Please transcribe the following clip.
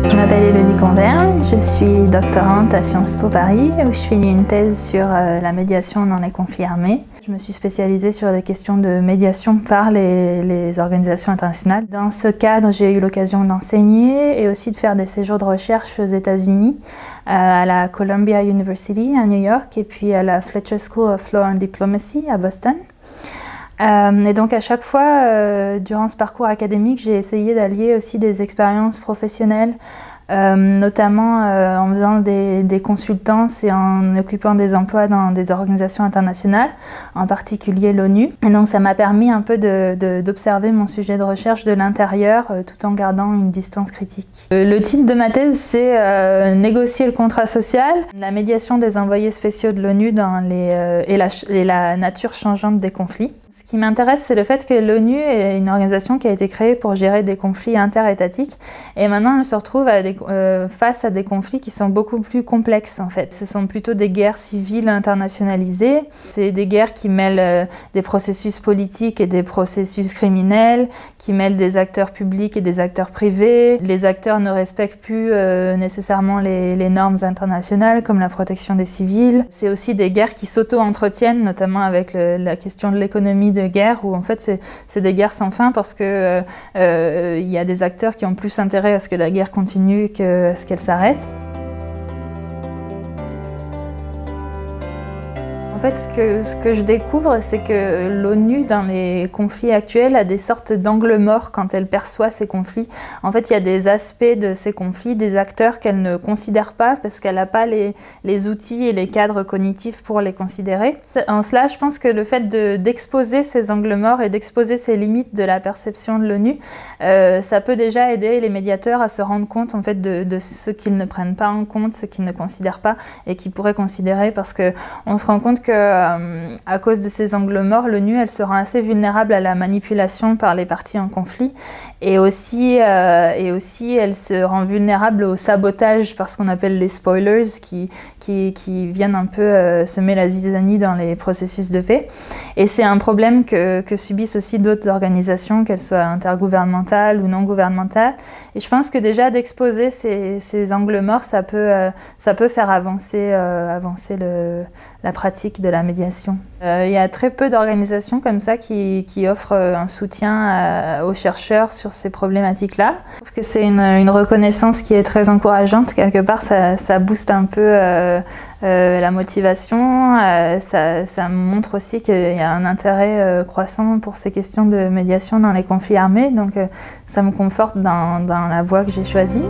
Je m'appelle Élodie Converne, je suis doctorante à Sciences Po Paris où je finis une thèse sur la médiation dans les conflits armés. Je me suis spécialisée sur les questions de médiation par les organisations internationales. Dans ce cadre, j'ai eu l'occasion d'enseigner et aussi de faire des séjours de recherche aux États-Unis, à la Columbia University à New York et puis à la Fletcher School of Law and Diplomacy à Boston. Et donc à chaque fois, durant ce parcours académique, j'ai essayé d'allier aussi des expériences professionnelles, notamment en faisant des consultances et en occupant des emplois dans des organisations internationales, en particulier l'ONU. Et donc ça m'a permis un peu d'observer mon sujet de recherche de l'intérieur tout en gardant une distance critique. Le titre de ma thèse, c'est Négocier le contrat social, la médiation des envoyés spéciaux de l'ONU et la nature changeante des conflits. Ce qui m'intéresse, c'est le fait que l'ONU est une organisation qui a été créée pour gérer des conflits interétatiques et maintenant elle se retrouve face à des conflits qui sont beaucoup plus complexes en fait. Ce sont plutôt des guerres civiles internationalisées, c'est des guerres qui mêlent des processus politiques et des processus criminels, qui mêlent des acteurs publics et des acteurs privés. Les acteurs ne respectent plus nécessairement les normes internationales comme la protection des civils. C'est aussi des guerres qui s'auto-entretiennent, notamment avec la question de l'économie de guerre où en fait c'est des guerres sans fin parce que y a des acteurs qui ont plus intérêt à ce que la guerre continue qu'à ce qu'elle s'arrête. En fait, ce que je découvre, c'est que l'ONU, dans les conflits actuels, a des sortes d'angles morts quand elle perçoit ces conflits. En fait, il y a des aspects de ces conflits, des acteurs qu'elle ne considère pas parce qu'elle n'a pas les outils et les cadres cognitifs pour les considérer. En cela, je pense que le fait d'exposer ces angles morts et d'exposer ces limites de la perception de l'ONU, ça peut déjà aider les médiateurs à se rendre compte en fait, de ce qu'ils ne prennent pas en compte, ce qu'ils ne considèrent pas et qu'ils pourraient considérer parce qu'on se rend compte que à cause de ces angles morts, l'ONU elle se rend assez vulnérable à la manipulation par les parties en conflit et aussi elle se rend vulnérable au sabotage par ce qu'on appelle les spoilers qui viennent un peu semer la zizanie dans les processus de paix. Et c'est un problème que subissent aussi d'autres organisations, qu'elles soient intergouvernementales ou non gouvernementales. Et je pense que déjà d'exposer ces angles morts, ça peut faire avancer la pratique de la médiation. Il y a très peu d'organisations comme ça qui offrent un soutien aux chercheurs sur ces problématiques-là. Je trouve que c'est une reconnaissance qui est très encourageante. Quelque part, ça booste un peu la motivation. Ça montre aussi qu'il y a un intérêt croissant pour ces questions de médiation dans les conflits armés. Donc ça me conforte dans la voie que j'ai choisie.